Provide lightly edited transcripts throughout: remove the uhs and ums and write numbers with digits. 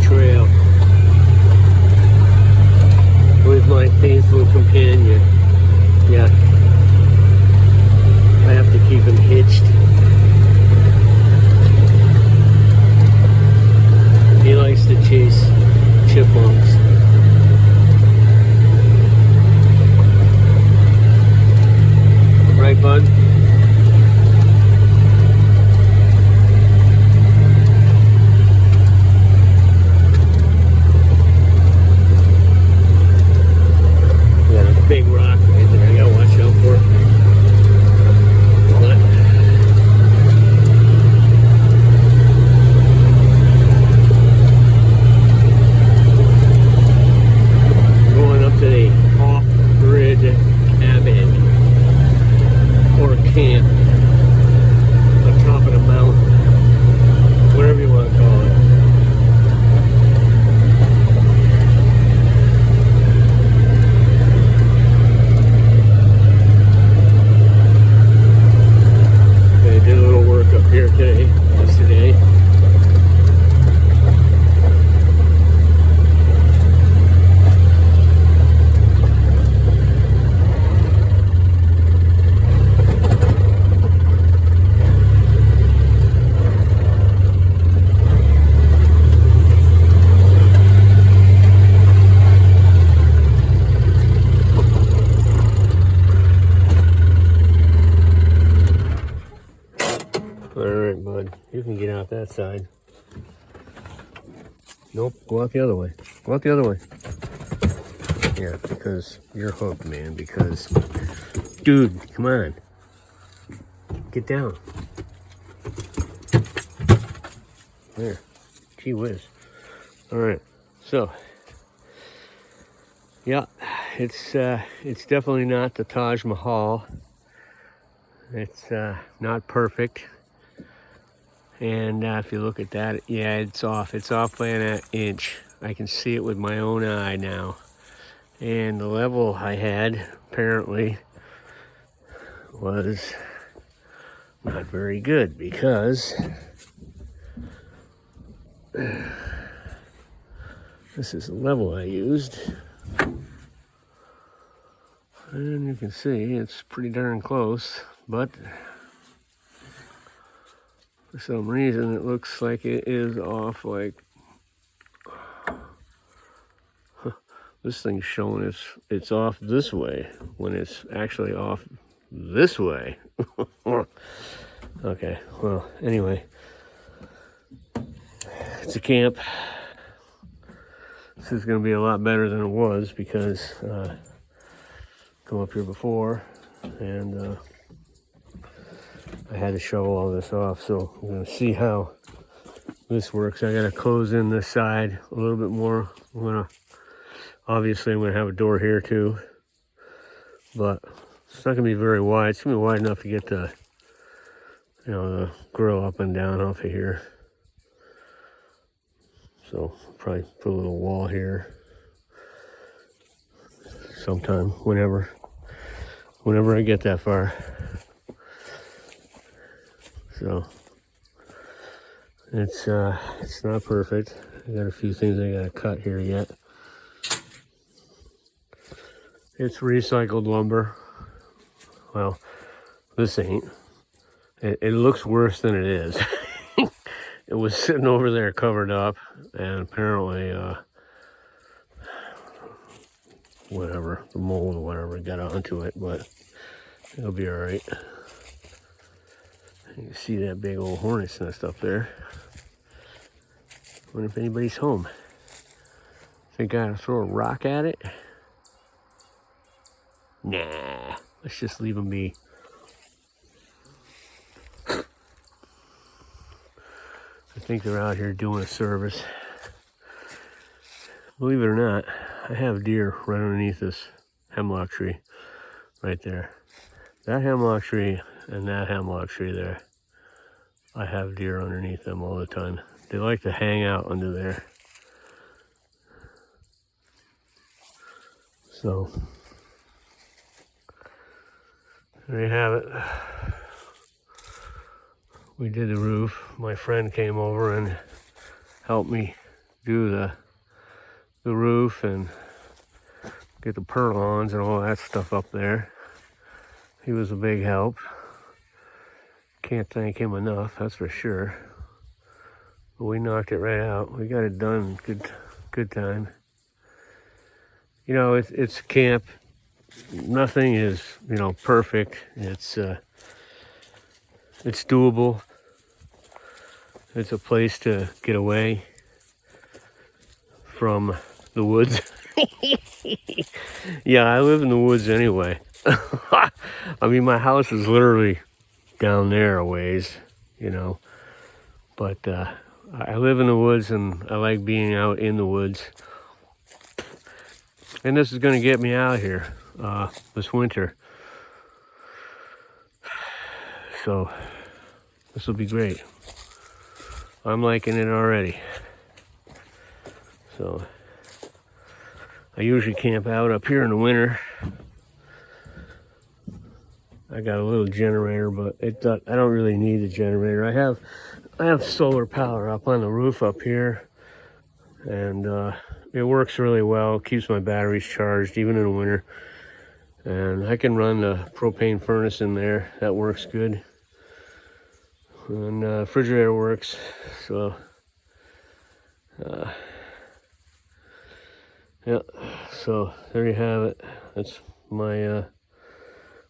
trail with my faithful companion. Yeah, I have to keep him hitched. He likes to chase chipmunks. Right, bud? Big rock right there, I gotta watch out for it. Going up to the off-grid cabin or camp on top of the mountain, whatever you want to call it. Up here today, yesterday. Alright, bud, you can get out that side. Nope, go out the other way. Go out the other way. Yeah, because you're hooked, man. Because, dude, come on. Get down. There. Gee whiz. Alright, so. Yeah, it's definitely not the Taj Mahal. It's not perfect. And if you look at that, yeah, it's off. It's off by an inch. I can see it with my own eye now. And the level I had, apparently, was not very good because this is the level I used. And you can see it's pretty darn close, but for some reason, it looks like it is off, like, this thing's showing it's off this way when it's actually off this way. Okay, well, anyway, it's a camp. This is going to be a lot better than it was because come up here before and I had to shovel all this off, so I'm going to see how this works. I got to close in this side a little bit more. Obviously I'm going to have a door here too, but it's not going to be very wide. It's going to be wide enough to get the, the grill up and down off of here. So probably put a little wall here sometime, whenever I get that far. So it's not perfect. I got a few things I gotta cut here yet. It's recycled lumber. Well, this ain't. It looks worse than it is. It was sitting over there covered up, and apparently, whatever, the mold or whatever got onto it, but it'll be all right. You can see that big old hornet's nest up there. Wonder if anybody's home. Think I ought to throw a rock at it? Nah, let's just leave them be. I think they're out here doing a service. Believe it or not, I have deer right underneath this hemlock tree right there. That hemlock tree and that hemlock tree there, I have deer underneath them all the time. They like to hang out under there. So there you have it. We did the roof. My friend came over and helped me do the roof and get the purlons and all that stuff up there. He was a big help. Can't thank him enough, that's for sure. But we knocked it right out. We got it done. Good time. You know, it's camp. Nothing is, you know, perfect. It's doable. It's a place to get away from the woods. Yeah, I live in the woods anyway. I mean, my house is literally down there a ways, you know. But I live in the woods and I like being out in the woods. And this is going to get me out here this winter. So this will be great. I'm liking it already. So I usually camp out up here in the winter. I got a little generator, but I don't really need a generator. I have solar power up on the roof up here, and it works really well. It keeps my batteries charged even in the winter. And I can run the propane furnace in there. That works good. And refrigerator works. So yeah, so there you have it. That's my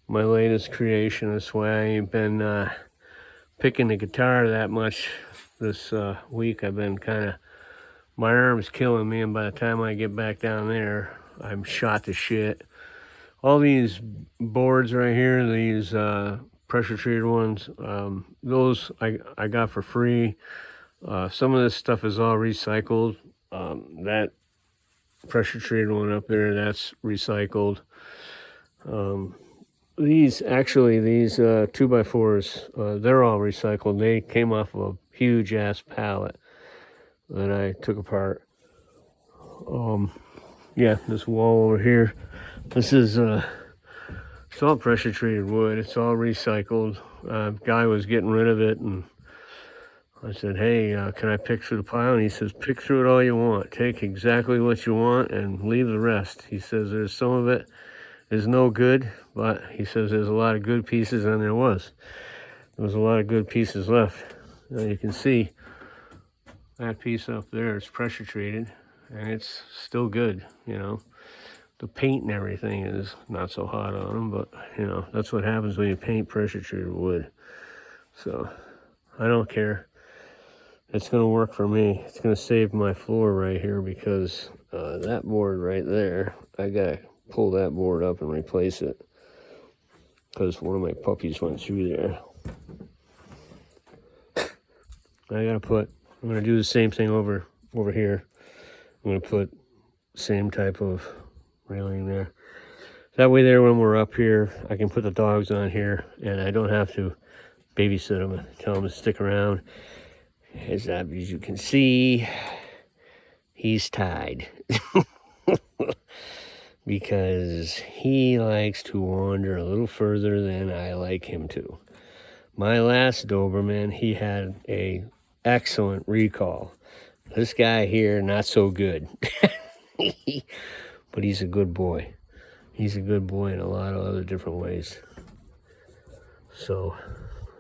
my latest creation. That's why I ain't been picking the guitar that much this week. I've been my arm's killing me, and by the time I get back down there, I'm shot to shit. All these boards right here, these pressure treated ones, those I got for free. Some of this stuff is all recycled. That pressure treated one up there, that's recycled. These 2x4s, they're all recycled. They came off of a huge ass pallet that I took apart. Yeah, this wall over here, this is it's all pressure treated wood. It's all recycled. Guy was getting rid of it, and I said, hey, can I pick through the pile? And he says, pick through it all you want. Take exactly what you want and leave the rest. He says there's some of it is no good, but he says there's a lot of good pieces, and there was a lot of good pieces left. Now you can see that piece up there is pressure treated, and it's still good, you know. The paint and everything is not so hot on them, but you know, that's what happens when you paint pressure treated wood. So I don't care. It's gonna work for me. It's gonna save my floor right here, because that board right there, I gotta pull that board up and replace it, because one of my puppies went through there. I'm gonna do the same thing over here. I'm gonna put same type of railing there. That way there, when we're up here, I can put the dogs on here, and I don't have to babysit them and tell them to stick around. As you can see, he's tied. Because he likes to wander a little further than I like him to. My last Doberman, he had a excellent recall. This guy here, not so good. But he's a good boy. He's a good boy in a lot of other different ways. So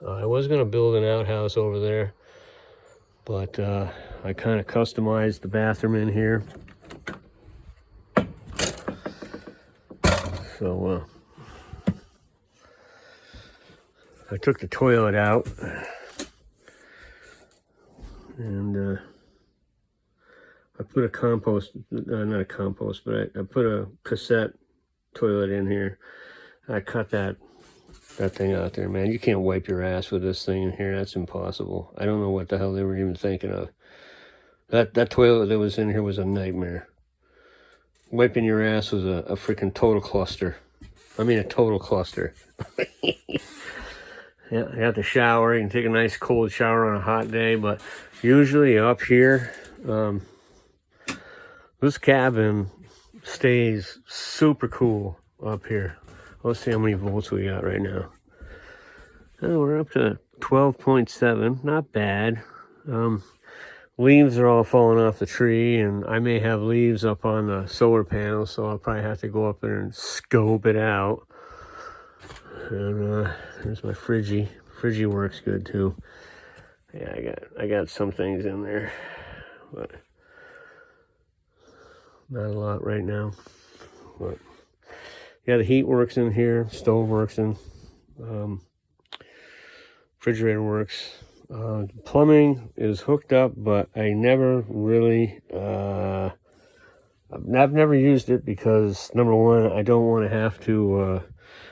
I was going to build an outhouse over there, but I kind of customized the bathroom in here. So I took the toilet out, and I put a compost, not a compost, but I put a cassette toilet in here. I cut that thing out there, man. You can't wipe your ass with this thing in here. That's impossible. I don't know what the hell they were even thinking of. That toilet that was in here was a nightmare. Wiping your ass was a freaking total cluster. I mean, a total cluster. Yeah, you have to shower. You can take a nice cold shower on a hot day, but usually up here, this cabin stays super cool up here. Let's see how many volts we got right now. Oh, we're up to 12.7, not bad. leaves are all falling off the tree, and I may have leaves up on the solar panel, so I'll probably have to go up there and scope it out. And there's my Frigi. Frigi works good too. Yeah, I got some things in there, but not a lot right now. But yeah, the heat works in here, stove works in, refrigerator works. Plumbing is hooked up, but I never really, I've never used it because, number one, I don't want to have to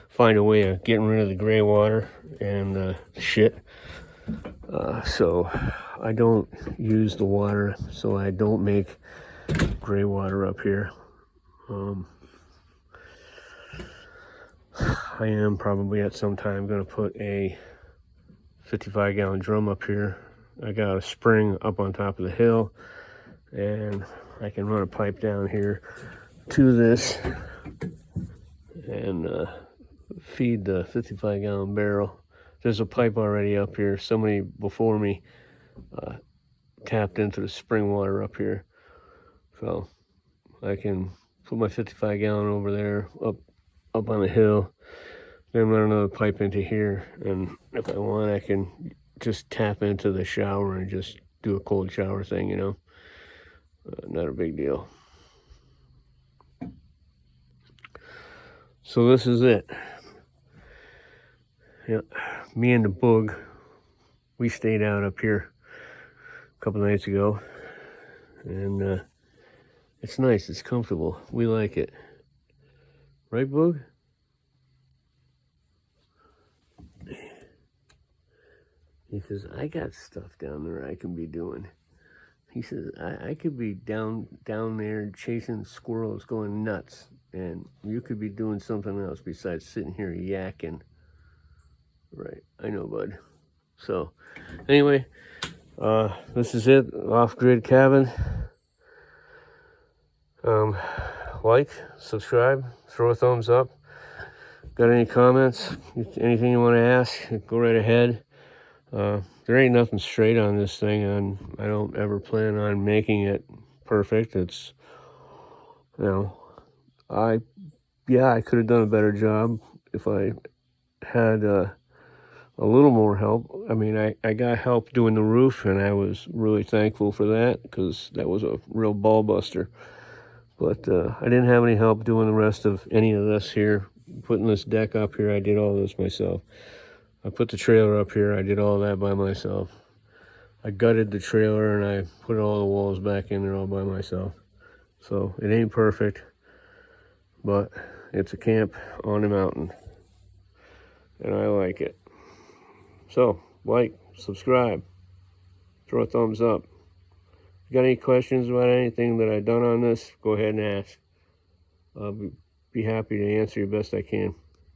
find a way of getting rid of the gray water and shit. So I don't use the water, so I don't make gray water up here. I am probably at some time going to put a 55-gallon drum up here. I got a spring up on top of the hill, and I can run a pipe down here to this and feed the 55-gallon barrel. There's a pipe already up here. Somebody before me tapped into the spring water up here, so I can put my 55-gallon over there up on the hill, then run another pipe into here, and if I want, I can just tap into the shower and just do a cold shower thing, you know. Not a big deal. So this is it. Yeah, me and the Boog, we stayed out up here a couple nights ago, and it's nice, it's comfortable, we like it. Right, Boog? He says, I got stuff down there I can be doing. He says, I could be down there chasing squirrels going nuts, and you could be doing something else besides sitting here yakking. Right, I know, bud. So, anyway, this is it, Off-Grid Cabin. Like, subscribe, throw a thumbs up. Got any comments, anything you want to ask, go right ahead. There ain't nothing straight on this thing, and I don't ever plan on making it perfect. It's, you know, I could have done a better job if I had a little more help. I mean, I got help doing the roof, and I was really thankful for that, because that was a real ball buster. But I didn't have any help doing the rest of any of this here. Putting this deck up here, I did all this myself. I put the trailer up here, I did all that by myself. I gutted the trailer and I put all the walls back in there all by myself. So it ain't perfect, but it's a camp on the mountain, and I like it. So, like, subscribe, throw a thumbs up. If you got any questions about anything that I've done on this, go ahead and ask. I'll be happy to answer you best I can.